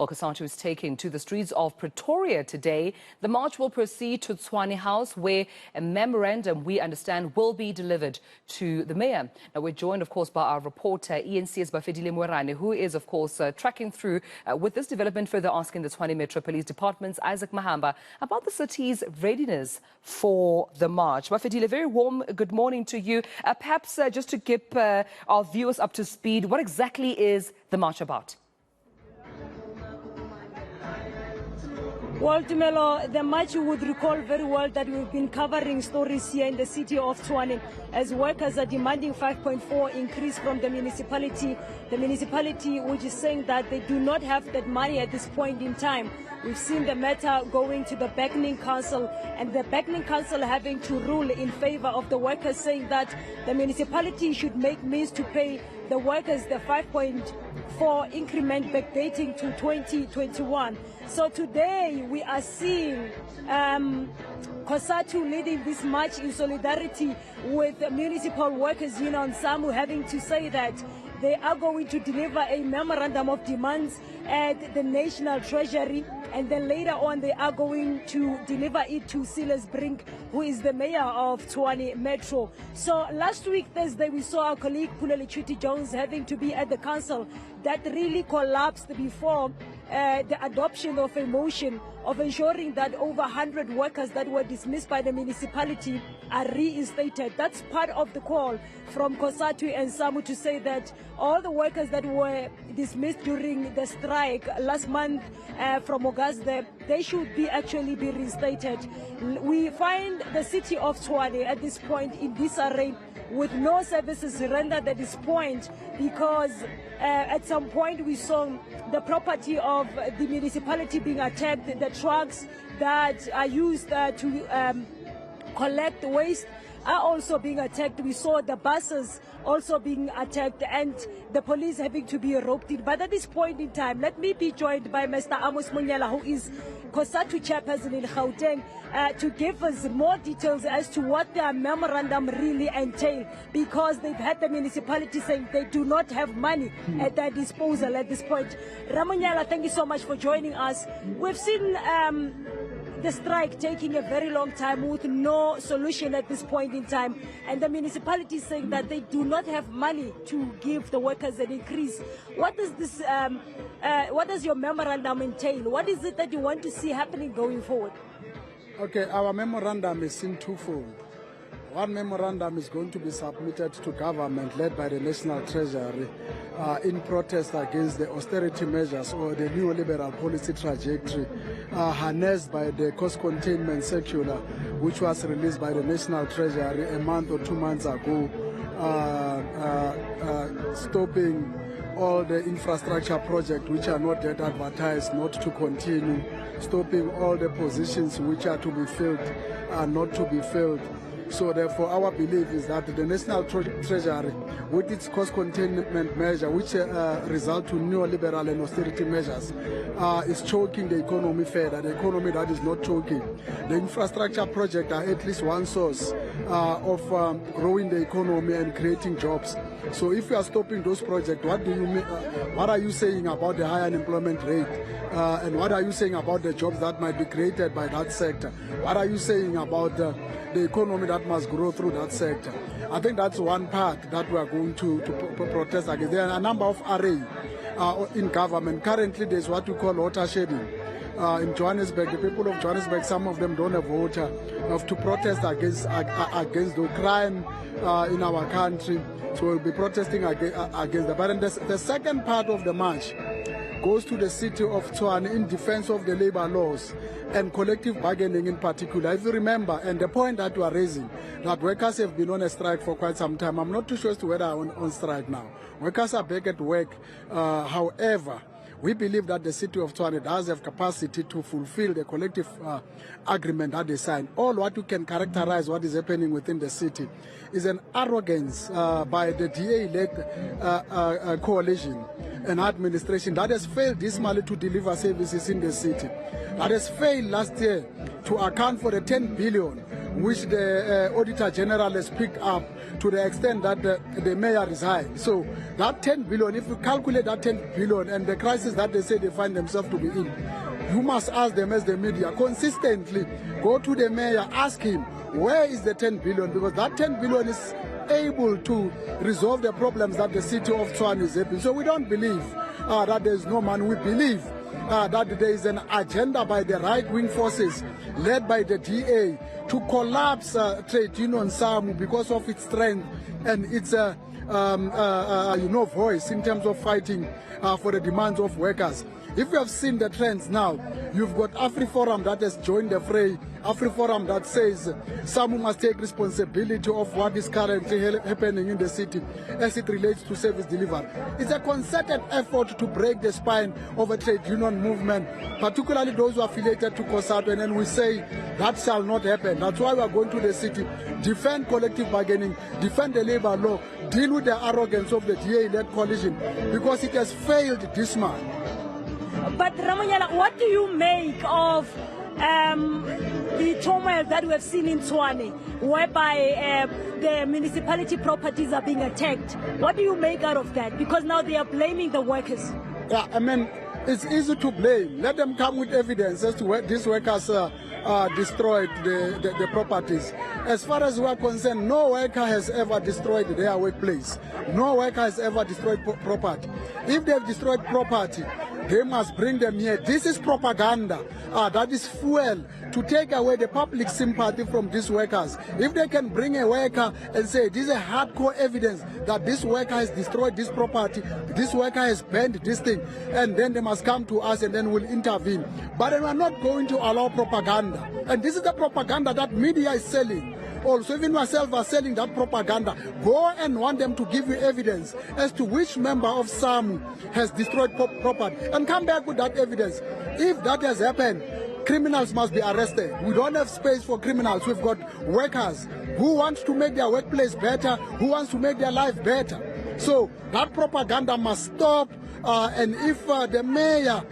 Well, COSATU is taking to the streets of Pretoria today. The march will proceed to Tshwane House, where a memorandum, we understand, will be delivered to the mayor. Now, we're joined, of course, by our reporter, eNCA's Bafedile Moerane, who is, of course, tracking through with this development, further asking the Tshwane Metro Police Department's Isaac Mahamba about the city's readiness for the march. Bafedile, a very warm good morning to you. Perhaps just to keep our viewers up to speed, what exactly is the march about? Well, Tumelo, the march, you would recall very well that we've been covering stories here in the city of Tshwane as workers are demanding 5.4 increase from the municipality. The municipality, which is saying that they do not have that money at this point in time. We've seen the matter going to the Bargaining Council, and the Bargaining Council having to rule in favor of the workers, saying that the municipality should make means to pay the workers the 5.4 increment backdating to 2021. So today we are seeing COSATU leading this march in solidarity with the Municipal Workers Union, SAMU, having to say that they are going to deliver a memorandum of demands at the National Treasury, and then later on they are going to deliver it to Silas Brink, who is the mayor of Tshwane Metro. So last week, Thursday, we saw our colleague Puleli Chuti-Jones having to be at the council. That really collapsed before the adoption of a motion of ensuring that over 100 workers that were dismissed by the municipality are reinstated. That's part of the call from COSATU and SAMU to say that all the workers that were dismissed during the strike last month from August, they should actually be reinstated. We find the city of Tshwane at this point in disarray, with no services rendered at this point, because at some point we saw the property of the municipality being attacked, the trucks that are used to collect waste are also being attacked. We saw the buses also being attacked and the police having to be roped in. But at this point in time, let me be joined by Mr. Amos Munyala, who is COSATU chairperson in Gauteng, to give us more details as to what their memorandum really entails, because they've had the municipality saying they do not have money at their disposal at this point. Ramunyala, thank you so much for joining us. We've seen the strike taking a very long time with no solution at this point in time, and the municipality is saying that they do not have money to give the workers an increase. What does this what does your memorandum entail? What is it that you want to see happening going forward? Okay, our memorandum is in twofold. One memorandum is going to be submitted to government led by the National Treasury in protest against the austerity measures or the neoliberal policy trajectory harnessed by the cost containment circular, which was released by the National Treasury a month or 2 months ago, stopping all the infrastructure projects which are not yet advertised not to continue, stopping all the positions which are to be filled not to be filled. So therefore, our belief is that the National Treasury, with its cost containment measure, which result to neoliberal and austerity measures, is choking the economy further, the economy that is not choking. The infrastructure projects are at least one source of growing the economy and creating jobs. So if you are stopping those projects, what do you mean? What are you saying about the high unemployment rate? And what are you saying about the jobs that might be created by that sector? What are you saying about the economy that must grow through that sector? I think that's one part that we are going to protest against. There are a number of array in government. Currently, there's what we call water shedding. In Johannesburg, the people of Johannesburg, some of them don't have water, have to protest against the crime in our country. So we'll be protesting against that. But the second part of the march goes to the city of Tshwane in defense of the labor laws and collective bargaining in particular. If you remember, and the point that you are raising, that workers have been on a strike for quite some time. I'm not too sure as to whether they are on strike now. Workers are back at work. However, we believe that the city of Tshwane does have capacity to fulfill the collective agreement that they signed. All what you can characterize what is happening within the city is an arrogance by the DA-led coalition and administration that has failed dismally to deliver services in the city, that has failed last year to account for the 10 billion which the Auditor General has picked up to the extent that the mayor resigned. So that 10 billion, if you calculate that 10 billion and the crisis that they say they find themselves to be in, you must ask them as the media, consistently go to the mayor, ask him, where is the 10 billion? Because that 10 billion is able to resolve the problems that the city of Tshwane is having. So we don't believe that there is no money. We believe that there is an agenda by the right-wing forces led by the DA to collapse trade union SAMU because of its strength and its voice in terms of fighting for the demands of workers. If you have seen the trends now, you've got AfriForum that has joined the fray, AfriForum that says SAMU must take responsibility of what is currently happening in the city as it relates to service delivery. It's a concerted effort to break the spine of a trade union movement, particularly those who are affiliated to COSATU, and then we say that shall not happen. That's why we are going to the city, defend collective bargaining, defend the labor law, deal with the arrogance of the DA-led coalition, because it has failed this man. But Ramonyala, what do you make of the turmoil that we have seen in Tshwane, whereby the municipality properties are being attacked? What do you make out of that? Because now they are blaming the workers. Yeah, I mean, it's easy to blame. Let them come with evidence as to where these workers destroyed the properties. As far as we are concerned, no worker has ever destroyed their workplace. No worker has ever destroyed property. If they've destroyed property, they must bring them here. This is propaganda. That is fuel to take away the public sympathy from these workers. If they can bring a worker and say, this is a hardcore evidence that this worker has destroyed this property, this worker has burned this thing, and then they must come to us and then we'll intervene. But we are not going to allow propaganda. And this is the propaganda that media is selling. Also, even myself are selling that propaganda. Go and want them to give you evidence as to which member of SAMU has destroyed property, and come back with that evidence. If that has happened, criminals must be arrested. We don't have space for criminals. We've got workers who want to make their workplace better, who wants to make their life better. So that propaganda must stop. And if the mayor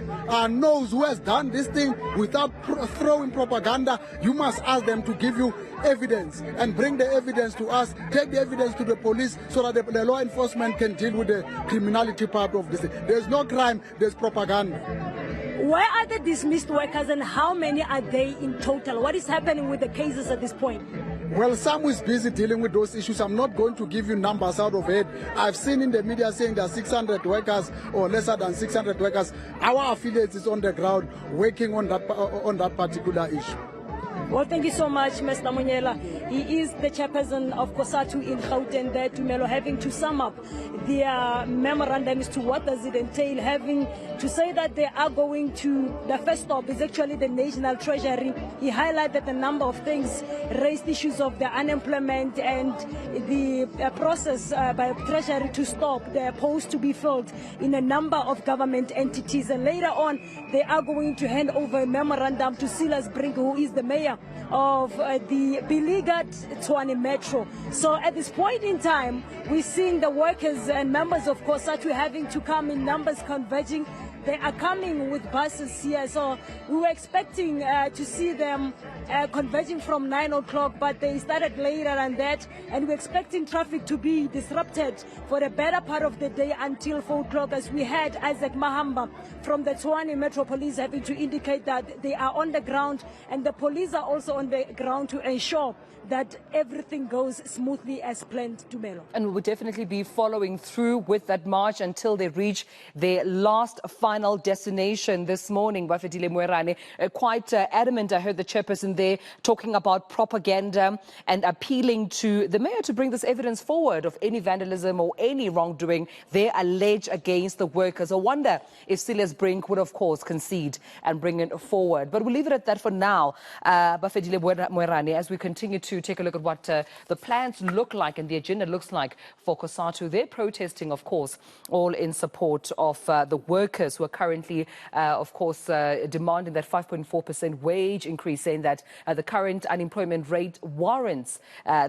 knows who has done this thing without throwing propaganda, you must ask them to give you evidence and bring the evidence to us, take the evidence to the police so that the law enforcement can deal with the criminality part of this thing. There's no crime, there's propaganda. Where are the dismissed workers and how many are they in total? What is happening with the cases at this point? Well, SAMU is busy dealing with those issues. I'm not going to give you numbers out of head. I've seen in the media saying there are 600 workers or lesser than 600 workers. Our affiliates is on the ground working on that particular issue. Well, thank you so much, Mr. Munyela. He is the chairperson of COSATU in Gauteng there, Tumelo, having to sum up their memorandum as to what does it entail, having to say that they are going to, the first stop is actually the National Treasury. He highlighted a number of things, raised issues of the unemployment and the process by Treasury to stop the posts to be filled in a number of government entities. And later on, they are going to hand over a memorandum to Silas Brink, who is the mayor of the beleaguered Tshwane Metro. So at this point in time, we're seeing the workers and members of COSATU having to come in numbers converging. They are coming with buses here, so we were expecting to see them converging from 9 o'clock, but they started later than that, and we're expecting traffic to be disrupted for the better part of the day until 4 o'clock, as we had Isaac Mahamba from the Tshwane Metro Police having to indicate that they are on the ground, and the police are also on the ground to ensure that everything goes smoothly as planned, Tumelo. And we will definitely be following through with that march until they reach their last final destination this morning. Bafedile Moerane, quite adamant. I heard the chairperson there talking about propaganda and appealing to the mayor to bring this evidence forward of any vandalism or any wrongdoing they allege against the workers. I wonder if Silas Brink would, of course, concede and bring it forward. But we'll leave it at that for now. Bafedile Moerane, as we continue to take a look at what the plans look like and the agenda looks like for COSATU. They're protesting, of course, all in support of the workers who are currently, of course, demanding that 5.4% wage increase, saying that the current unemployment rate warrants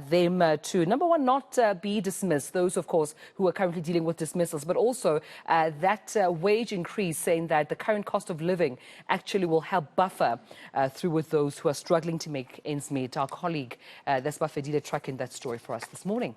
them to, number one, not be dismissed. Those, of course, who are currently dealing with dismissals, but also that wage increase, saying that the current cost of living actually will help buffer through with those who are struggling to make ends meet. Our colleague, that's Bafedile, tracking that story for us this morning.